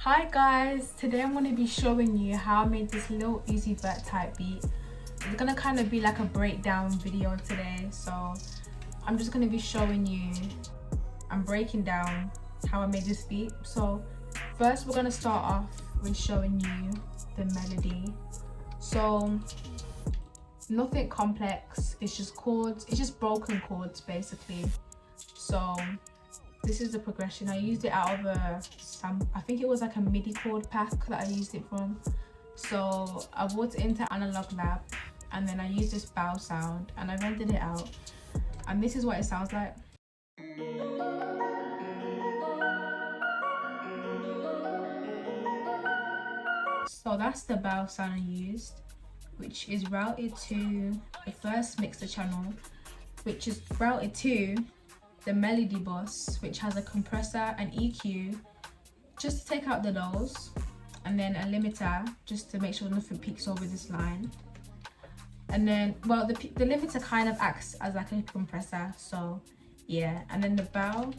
Hi guys, today I'm going to be showing you how I made this LIL UZI Vert type beat. It's going to kind of be like a breakdown video today, so I'm just going to be showing you and breaking down how I made this beat. So first we're going to start off with showing you the melody. So nothing complex, it's just chords, it's just broken chords basically. So this is the progression. I used it out of I think it was like a MIDI chord pack that I used it from. So I brought it into Analog Lab and then I used this bow sound and I rendered it out. And this is what it sounds like. So that's the bow sound I used, which is routed to the first mixer channel, which is routed to the melody bus, which has a compressor and EQ just to take out the lows, and then a limiter just to make sure nothing peaks over this line. And then, well, the limiter kind of acts as like a compressor, so yeah. And then the bow,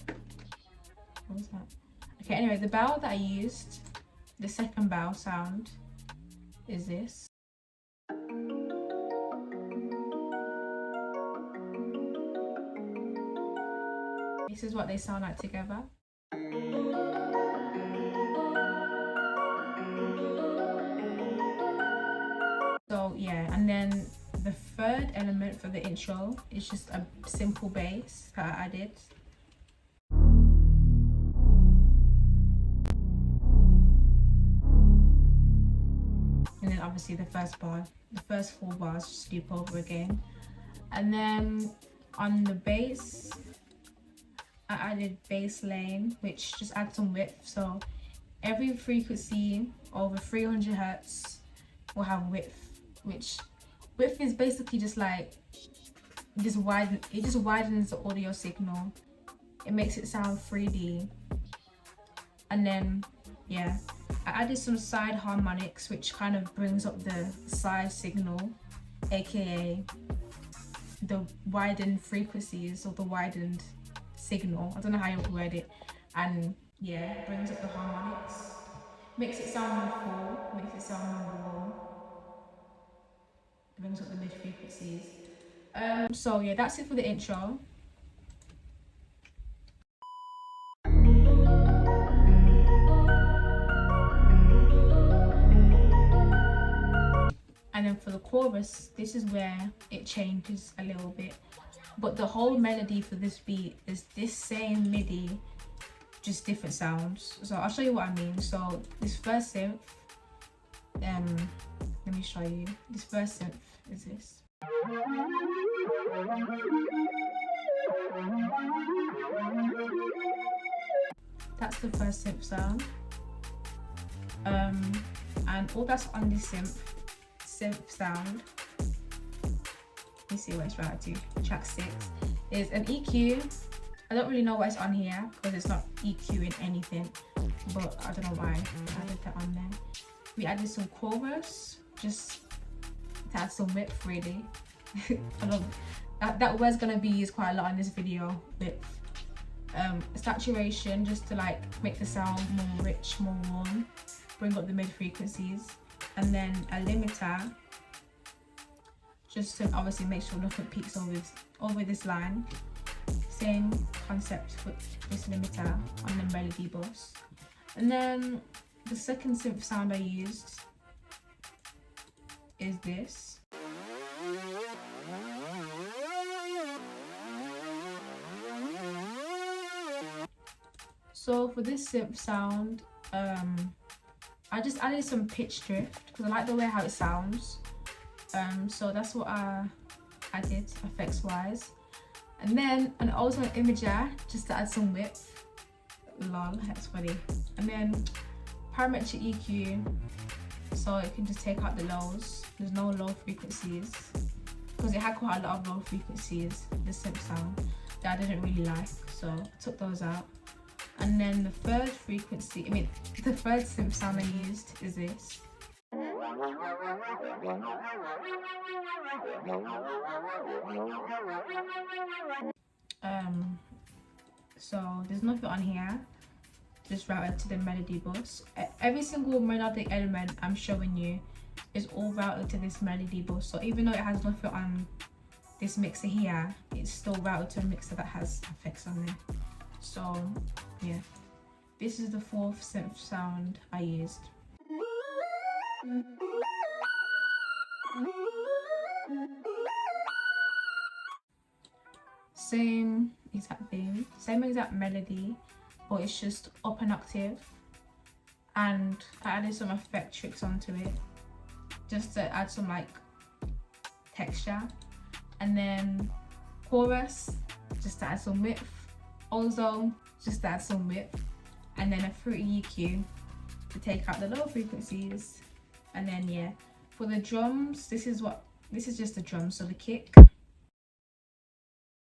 what was that? Okay, anyway, the bow that I used, the second bow sound is this. This is what they sound like together. So yeah, and then the third element for the intro is just a simple bass that I added. And then obviously the first four bars just loop over again. And then on the bass, I added bass lane, which just adds some width. So every frequency over 300 hertz will have width, which width is basically just like it just widens the audio signal. It makes it sound 3D. And then yeah, I added some side harmonics, which kind of brings up the side signal, aka the widened frequencies or the widened signal. I don't know how you word it. And yeah, it brings up the harmonics, makes it sound more full, makes it sound more warm, brings up the mid frequencies. So yeah, that's it for the intro. And then for the chorus, this is where it changes a little bit. But the whole melody for this beat is this same MIDI, just different sounds. So I'll show you what I mean. So this first synth, let me show you. This first synth is this. That's the first synth sound. And all that's on this synth sound, let me see what it's right to, track 6, is an EQ. I don't really know what's on here because it's not EQing anything, but I don't know why I added that on there. We added some chorus just to add some width really. I love that word's gonna be used quite a lot in this video, width. Saturation just to like make the sound more rich, more warm, bring up the mid frequencies. And then a limiter just to obviously make sure nothing peaks over this line. Same concept with this limiter on the melody bus. And then the second synth sound I used is this. So for this synth sound, I just added some pitch drift because I like the way how it sounds. So that's what I added effects wise. And then also an imager just to add some width. Lol, that's funny. And then parametric EQ, so it can just take out the lows. There's no low frequencies because it had quite a lot of low frequencies, the synth sound, that I didn't really like, so I took those out. And then the third synth sound I used is this. So there's nothing on here. just routed to the melody bus. Every single melodic element I'm showing you is all routed to this melody bus. So even though it has nothing on this mixer here, it's still routed to a mixer that has effects on there. So yeah, this is the fourth synth sound I used. Same exact thing, same exact melody, but it's just up an octave, and I added some effect tricks onto it just to add some like texture. And then chorus, just to add some width. Also, just to add some width. And then a fruity EQ to take out the low frequencies. And then yeah, for the drums, this is just the drums. So the kick, the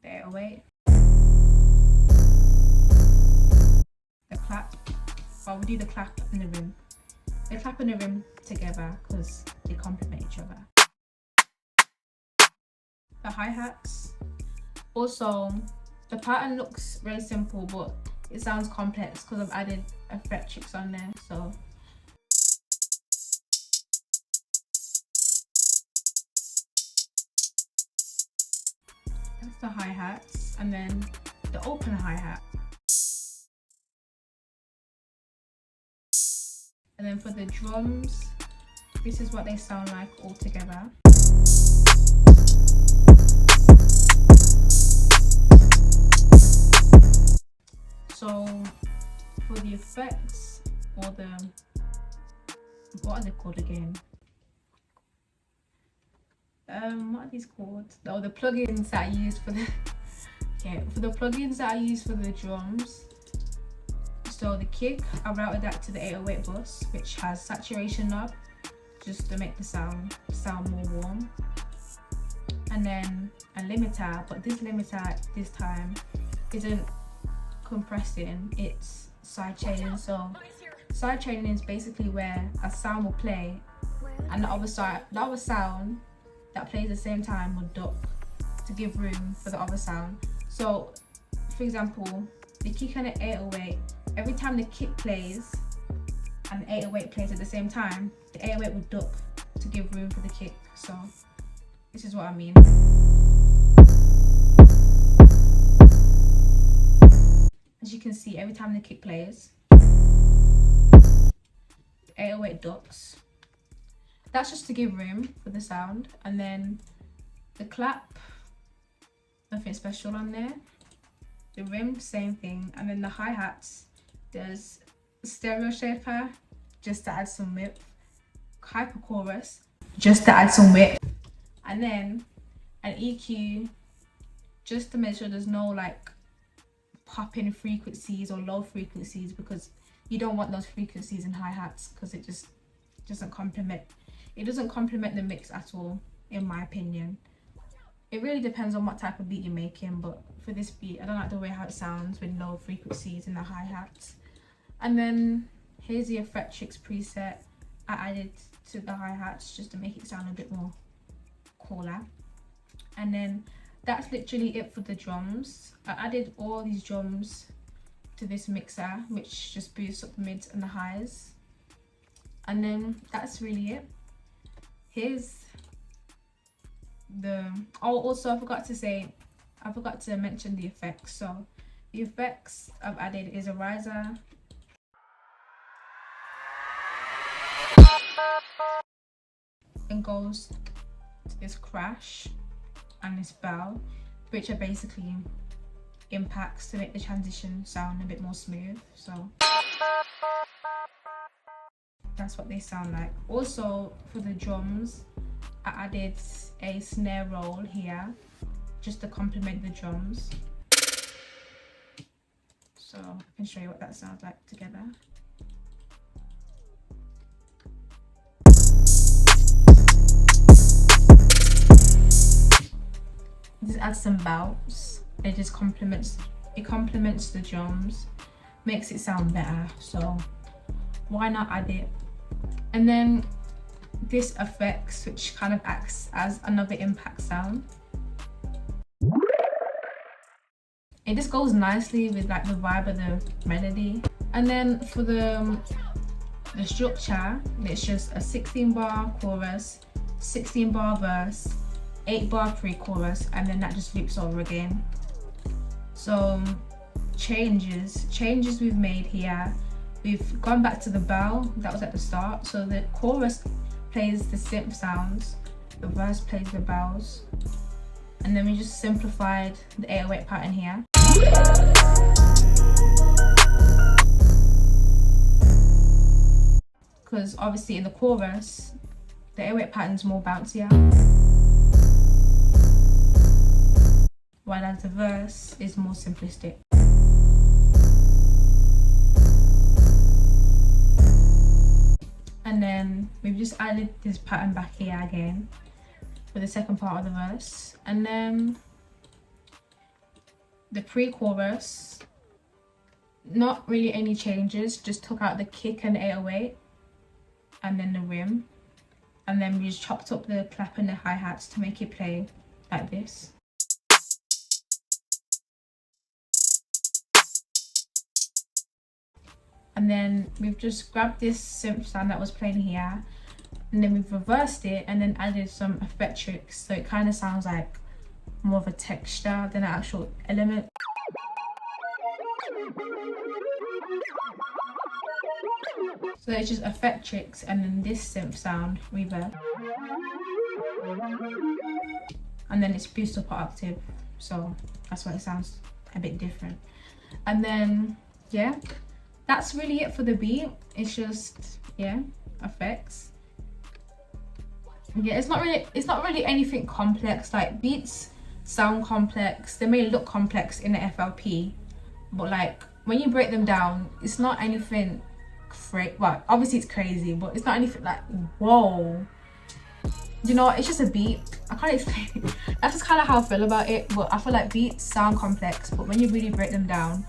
808, the clap. Well, we do the clap and the rim. The clap and the rim together because they complement each other. The hi-hats. Also, the pattern looks very simple, but it sounds complex because I've added effect tricks on there. So that's the hi-hats, and then the open hi-hat. And then for the drums, this is what they sound like all together. So for the effects, or the, what are they called again? What are these called? Oh, the plugins that I use for the for the plugins that I use for the drums. So the kick, I routed that to the 808 bus, which has saturation knob, just to make the sound more warm. And then a limiter, but this limiter this time isn't compressing, it's side chaining. So side chaining is basically where a sound will play and the other sound that plays at the same time will duck to give room for the other sound. So for example, the kick and the 808, every time the kick plays and the 808 plays at the same time, the 808 will duck to give room for the kick. So this is what I mean. As you can see, every time the kick plays, the 808 ducks. That's just to give room for the sound. And then the clap, nothing special on there. The rim, same thing. And then the hi-hats, there's stereo shaper, just to add some width. Hyper chorus, just to add some width. And then an EQ, just to make sure there's no like popping frequencies or low frequencies, because you don't want those frequencies in hi-hats because it just doesn't complement the mix at all, in my opinion. It really depends on what type of beat you're making, but for this beat, I don't like the way how it sounds with low frequencies in the hi-hats. And then here's the effect tricks preset I added to the hi-hats just to make it sound a bit more cooler. And then that's literally it for the drums. I added all these drums to this mixer, which just boosts up the mids and the highs. And then that's really it. Here's the, oh, also I forgot to mention the effects. So the effects I've added is a riser, and goes to this crash and this bell, which are basically impacts to make the transition sound a bit more smooth. So that's what they sound like. Also for the drums, I added a snare roll here just to complement the drums. So I can show you what that sounds like together. Just add some bounce. It just complements the drums, makes it sound better. So why not add it? And then this effects, which kind of acts as another impact sound. It just goes nicely with like the vibe of the melody. And then for the structure, it's just a 16-bar chorus, 16-bar verse, 8-bar pre-chorus, and then that just loops over again. So changes we've made here, we've gone back to the bell that was at the start. So the chorus plays the synth sounds, the verse plays the bells, and then we just simplified the 808 pattern here. Because obviously in the chorus, the 808 pattern's more bouncier, while as the verse is more simplistic. And then we've just added this pattern back here again for the second part of the verse. And then the pre-chorus, not really any changes, just took out the kick and 808 and then the rim, and then we just chopped up the clap and the hi-hats to make it play like this. And then we've just grabbed this synth sound that was playing here, and then we've reversed it and then added some effectrics, so it kind of sounds like more of a texture than an actual element. So it's just effectrics and then this synth sound reverb, and then it's boosted up an octave, so that's why it sounds a bit different. And then yeah, that's really it for the beat. It's just, yeah, effects. Yeah, it's not really anything complex. Like, beats sound complex, they may look complex in the FLP, but like when you break them down, it's not anything crazy. Well, obviously it's crazy, but it's not anything like whoa, you know, it's just a beat. I can't explain it. That's just kind of how I feel about it. But I feel like beats sound complex, but when you really break them down,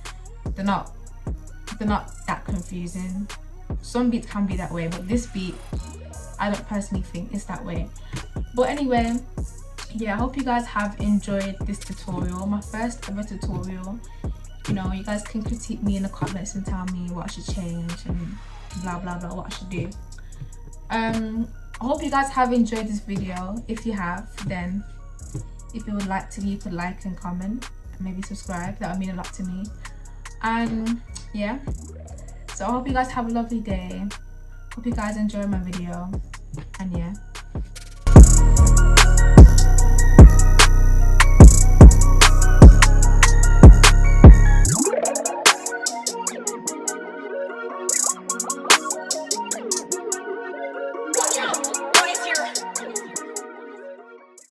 they're not that confusing. Some beats can be that way, but this beat, I don't personally think it's that way. But anyway, yeah, I hope you guys have enjoyed this tutorial, my first ever tutorial. You know, you guys can critique me in the comments and tell me what I should change and blah blah blah, what I should do. I hope you guys have enjoyed this video. If you have, then if you would like to, you could like and comment and maybe subscribe. That would mean a lot to me. And yeah, so I hope you guys have a lovely day. Hope you guys enjoy my video, and yeah.